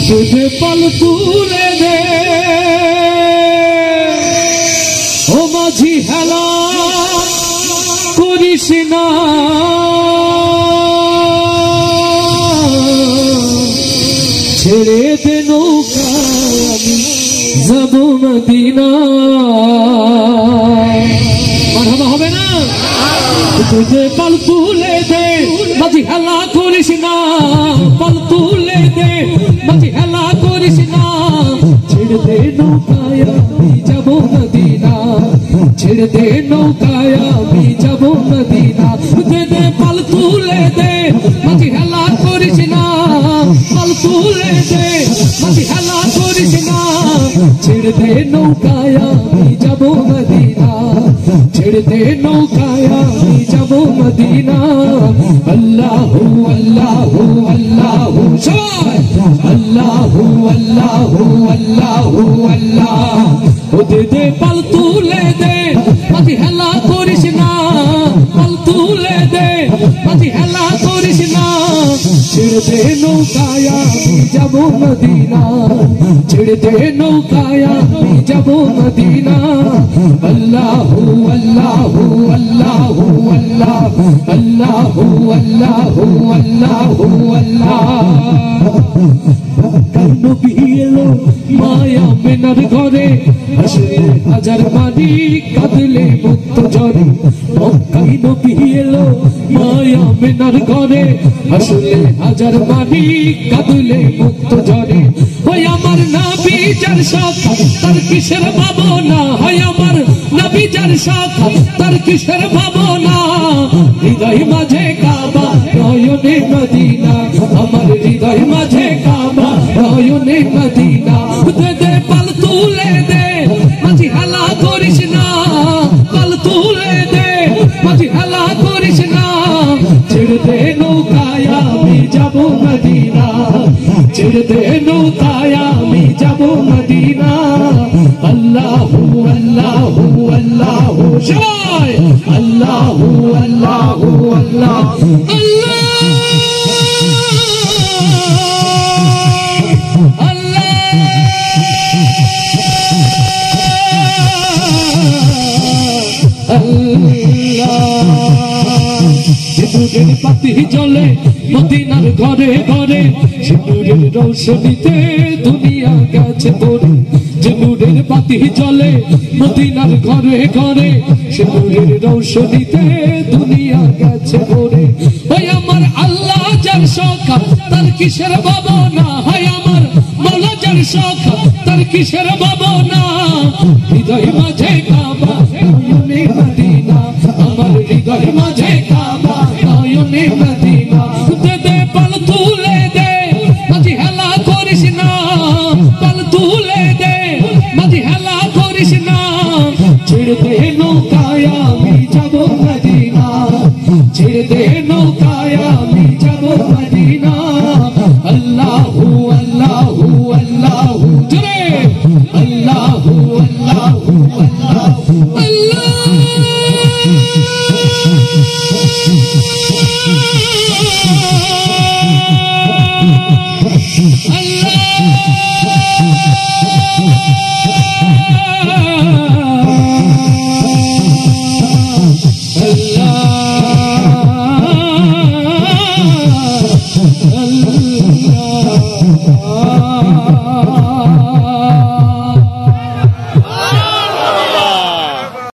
तुझे पल तुले दे ओ माझी हेला करिस ना ছেড়ে দে নৌকা আমি যাব মদিনা মারহাবা হবে না तुझे पल तुले दे माझी हेला करिस ना पल तुले दे माझी हेला करिस ना ছেড়ে দে নৌকায় আমি যাব মদিনা ছেড়ে দে নৌকায় আমি যাব মদিনা তুঝে দে पल तुले दे माझी हेला करिस ना पल तुले दे माझी हेला करिस ना ছেড়ে দে নৌকায় আমি যাব মদিনা ছেড়ে দে নৌকায় আমি যাব মদিনা আল্লাহু আল্লাহু আল্লাহু সবাই আল্লাহু আল্লাহু আল্লাহু আল্লাহ ও দে পল তুলে দে মাঝি হেলা করিস না পল তুলে দে মাঝি হেলা করিস না ছেড়ে দে নৌকায় আমি যাব মদিনা ছেড়ে দে নৌকায় আমি যাব মদিনা আল্লাহু আল্লাহু আল্লাহু আল্লাহ আল্লাহু আল্লাহু আল্লাহু আল্লাহ নবী এলো মায়া মেনার ঘরে আসলে হাজার মানি কাঁদলে মুক্ত ঝরে মক্কায় নবী এলো মায়া মেনার ঘরে আসলে হাজার মানি কাঁদলে মুক্ত ঝরে ওই আমার নবী যার শাখা তার কিসের ভাবনা হয় আমার নবী যার শাখা তার কিসের ভাবনা হৃদয় মাঝে কাবা নয়নে মদিনা আমার হৃদয় মাঝে কাবা নয়নে মদিনা দে দে পল তুলে দে মাঝি হেলা করিস না পল তুলে দে মাঝি হেলা করিস না ছেড়ে দে নৌকায় আমি যাব মদিনা ছেড়ে দে নৌকায় আমি যাব মদিনা আল্লাহু আল্লাহু আল্লাহু সবাই আল্লাহু আল্লাহু আল্লাহ সিঁদুরের বাতি জ্বলে মদিনার ঘরে ঘরে সিঁদুরের রৌশনীতে দুনিয়া গেছে পড়ে সিঁদুরের বাতি জ্বলে মদিনার ঘরে ঘরে সিঁদুরের রৌশনীতে দুনিয়া গেছে পড়ে ওই আমার আল্লাহ যার শাখা তার কিসের ভাবনা হয় আমার মাওলা যার শাখা তার কিসের ভাবনা হৃদয় মাঝে কাবা নয়নে মদিনা আমার হৃদয় মাঝে কাবা নয়নে মদিনা দে দে পল তুলে দে মাঝি হেলা করিস না পল তুলে দে মাঝি হেলা করিস না ছেড়ে দে নৌকায় আমি যাব মদিনা ছেড়ে দে নৌকায় আমি যাব মদিনা আল্লাহু আল্লাহু আল্লাহু জোরে আল্লাহু আল্লাহু আল্লাহু আল্লাহ Allah